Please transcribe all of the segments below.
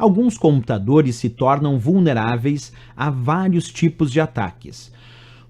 alguns computadores se tornam vulneráveis a vários tipos de ataques.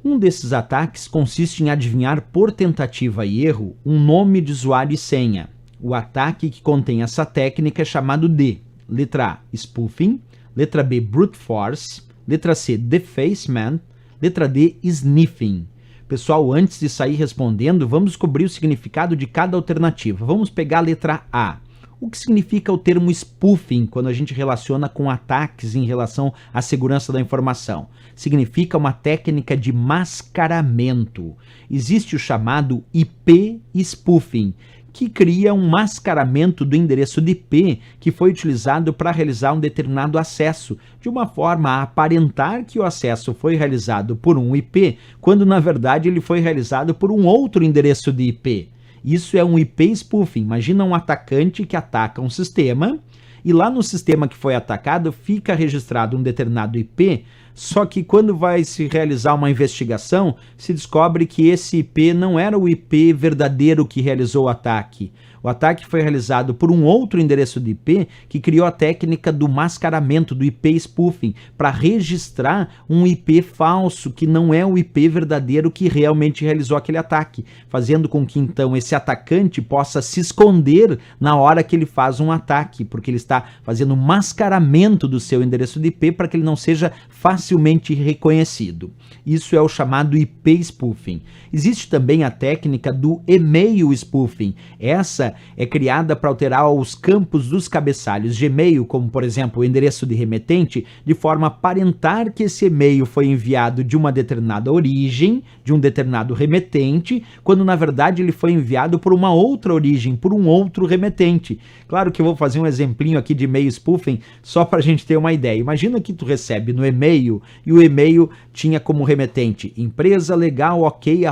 Um desses ataques consiste em adivinhar por tentativa e erro um nome de usuário e senha. O ataque que contém essa técnica é chamado de letra A, spoofing, letra B, brute force, letra C, defacement, letra D, sniffing. Pessoal, antes de sair respondendo, vamos descobrir o significado de cada alternativa. Vamos pegar a letra A. O que significa o termo spoofing quando a gente relaciona com ataques em relação à segurança da informação? Significa uma técnica de mascaramento. Existe o chamado IP spoofing, que cria um mascaramento do endereço de IP que foi utilizado para realizar um determinado acesso, de uma forma a aparentar que o acesso foi realizado por um IP, quando na verdade ele foi realizado por um outro endereço de IP. Isso é um IP spoofing. Imagina um atacante que ataca um sistema e lá no sistema que foi atacado fica registrado um determinado IP, só que quando vai se realizar uma investigação, se descobre que esse IP não era o IP verdadeiro que realizou o ataque. O ataque foi realizado por um outro endereço de IP que criou a técnica do mascaramento, do IP spoofing, para registrar um IP falso, que não é o IP verdadeiro que realmente realizou aquele ataque, fazendo com que então esse atacante possa se esconder na hora que ele faz um ataque, porque ele está fazendo um mascaramento do seu endereço de IP para que ele não seja facilmente reconhecido. Isso é o chamado IP spoofing. Existe também a técnica do e-mail spoofing. Essa é criada para alterar os campos dos cabeçalhos de e-mail, como por exemplo o endereço de remetente, de forma a aparentar que esse e-mail foi enviado de uma determinada origem, de um determinado remetente, quando na verdade ele foi enviado por uma outra origem, por um outro remetente. Claro que eu vou fazer um exemplinho aqui de e-mail spoofing só para a gente ter uma ideia. Imagina que tu recebe no e-mail e o e-mail tinha como remetente empresa legal ok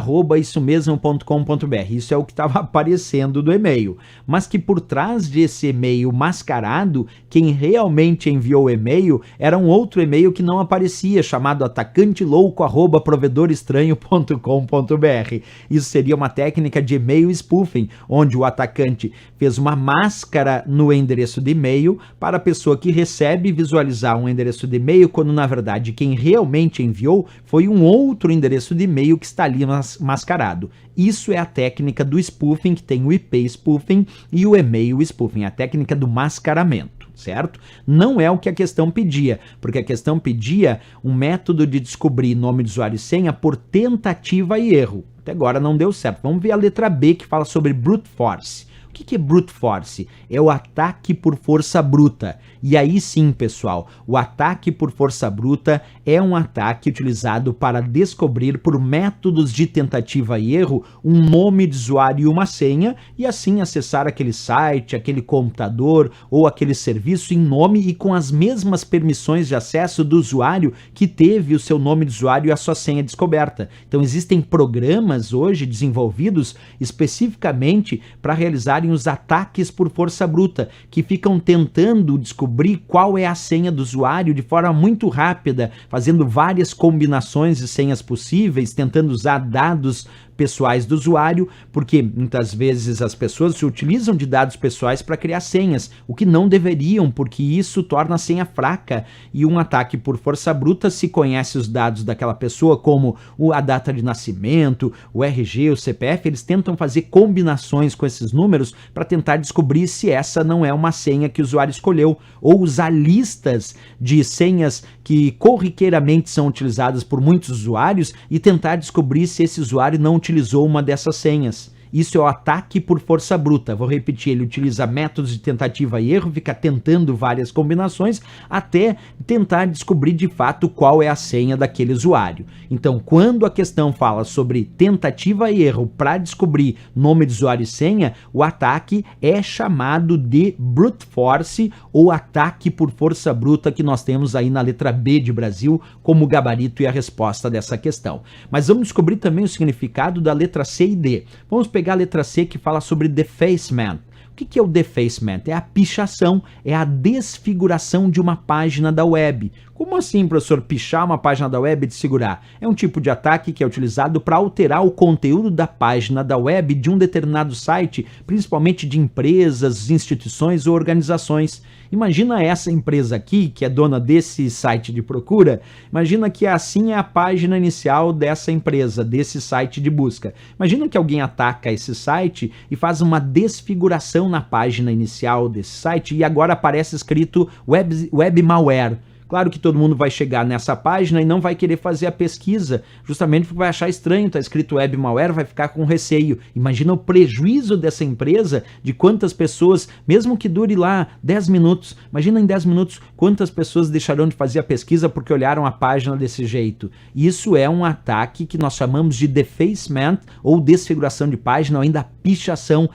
@isso mesmo.com.br. Isso é o que estava aparecendo do e-mail, mas que por trás desse e-mail mascarado, quem realmente enviou o e-mail era um outro e-mail que não aparecia, chamado atacantelouco@provedorestranho.com.br. Isso seria uma técnica de e-mail spoofing, onde o atacante fez uma máscara no endereço de e-mail para a pessoa que recebe visualizar um endereço de e-mail, quando na verdade quem realmente enviou foi um outro endereço de e-mail que está ali mascarado. Isso é a técnica do spoofing, que tem o IP spoofing e o e-mail spoofing, a técnica do mascaramento, certo? Não é o que a questão pedia, porque a questão pedia um método de descobrir nome de usuário e senha por tentativa e erro. Até agora não deu certo. Vamos ver a letra B, que fala sobre brute force. O que é brute force? É o ataque por força bruta. E aí sim, pessoal, o ataque por força bruta é um ataque utilizado para descobrir por métodos de tentativa e erro um nome de usuário e uma senha e assim acessar aquele site, aquele computador ou aquele serviço em nome e com as mesmas permissões de acesso do usuário que teve o seu nome de usuário e a sua senha descoberta. Então existem programas hoje desenvolvidos especificamente para realizarem os ataques por força bruta, que ficam tentando descobrir qual é a senha do usuário de forma muito rápida, fazendo várias combinações de senhas possíveis, tentando usar dados pessoais do usuário, porque muitas vezes as pessoas se utilizam de dados pessoais para criar senhas, o que não deveriam, porque isso torna a senha fraca, e um ataque por força bruta se conhece os dados daquela pessoa, como a data de nascimento, o RG, o CPF, eles tentam fazer combinações com esses números para tentar descobrir se essa não é uma senha que o usuário escolheu, ou usar listas de senhas que corriqueiramente são utilizadas por muitos usuários e tentar descobrir se esse usuário não utilizou uma dessas senhas. Isso é o ataque por força bruta. Vou repetir, ele utiliza métodos de tentativa e erro, fica tentando várias combinações até tentar descobrir de fato qual é a senha daquele usuário. Então, quando a questão fala sobre tentativa e erro para descobrir nome de usuário e senha, o ataque é chamado de brute force ou ataque por força bruta, que nós temos aí na letra B de Brasil como gabarito e a resposta dessa questão. Mas vamos descobrir também o significado da letra C e D. Vamos pegar a letra C, que fala sobre defacement. O que é o defacement? É a pichação, é a desfiguração de uma página da web. Como assim, professor, pichar uma página da web e desfigurar? É um tipo de ataque que é utilizado para alterar o conteúdo da página da web de um determinado site, principalmente de empresas, instituições ou organizações. Imagina essa empresa aqui, que é dona desse site de procura, imagina que assim é a página inicial dessa empresa, desse site de busca. Imagina que alguém ataca esse site e faz uma desfiguração na página inicial desse site e agora aparece escrito web malware. Claro que todo mundo vai chegar nessa página e não vai querer fazer a pesquisa, justamente porque vai achar estranho, está escrito web malware, vai ficar com receio. Imagina o prejuízo dessa empresa, de quantas pessoas, mesmo que dure lá 10 minutos, imagina em 10 minutos quantas pessoas deixarão de fazer a pesquisa porque olharam a página desse jeito. Isso é um ataque que nós chamamos de defacement ou desfiguração de página ou ainda pichação.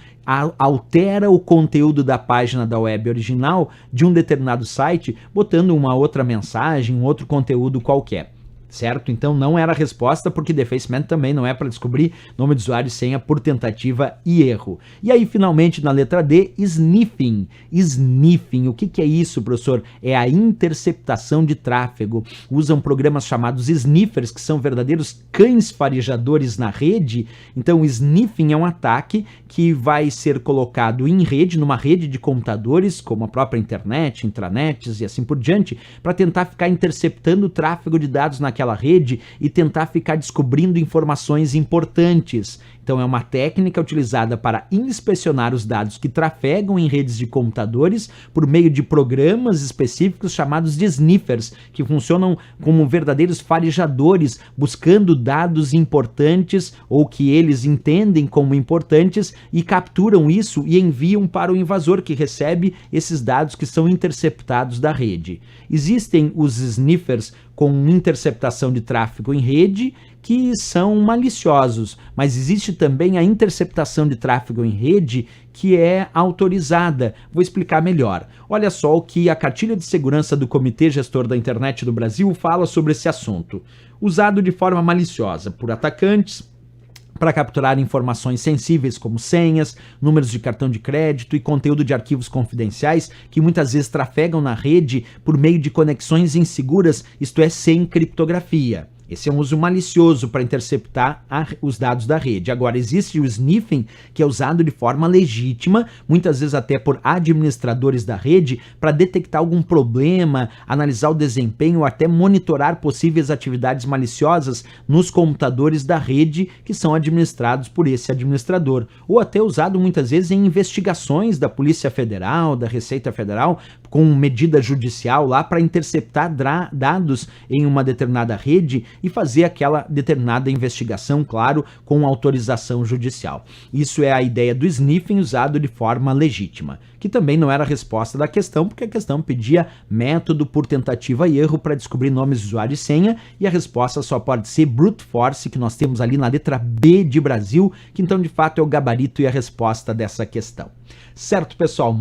Altera o conteúdo da página da web original de um determinado site, botando uma outra mensagem, um outro conteúdo qualquer. Certo? Então não era a resposta, porque defacement também não é para descobrir nome de usuário e senha por tentativa e erro. E aí, finalmente, na letra D, sniffing. Sniffing, o que é isso, professor? É a interceptação de tráfego. Usam programas chamados sniffers, que são verdadeiros cães farejadores na rede. Então, o sniffing é um ataque que vai ser colocado em rede, numa rede de computadores, como a própria internet, intranets e assim por diante, para tentar ficar interceptando o tráfego de dados naquela rede e tentar ficar descobrindo informações importantes. Então é uma técnica utilizada para inspecionar os dados que trafegam em redes de computadores por meio de programas específicos chamados de sniffers, que funcionam como verdadeiros farejadores, buscando dados importantes ou que eles entendem como importantes e capturam isso e enviam para o invasor, que recebe esses dados que são interceptados da rede. Existem os sniffers com interceptação de tráfego em rede, que são maliciosos, mas existe também a interceptação de tráfego em rede que é autorizada. Vou explicar melhor. Olha só o que a cartilha de segurança do Comitê Gestor da Internet do Brasil fala sobre esse assunto. Usado de forma maliciosa por atacantes para capturar informações sensíveis como senhas, números de cartão de crédito e conteúdo de arquivos confidenciais que muitas vezes trafegam na rede por meio de conexões inseguras, isto é, sem criptografia. Esse é um uso malicioso para interceptar os dados da rede. Agora, existe o sniffing, que é usado de forma legítima, muitas vezes até por administradores da rede, para detectar algum problema, analisar o desempenho ou até monitorar possíveis atividades maliciosas nos computadores da rede que são administrados por esse administrador. Ou até usado muitas vezes em investigações da Polícia Federal, da Receita Federal, com medida judicial lá para interceptar dados em uma determinada rede e fazer aquela determinada investigação, claro, com autorização judicial. Isso é a ideia do sniffing usado de forma legítima, que também não era a resposta da questão, porque a questão pedia método por tentativa e erro para descobrir nomes de usuário e senha, e a resposta só pode ser brute force, que nós temos ali na letra B de Brasil, que então de fato é o gabarito e a resposta dessa questão. Certo, pessoal?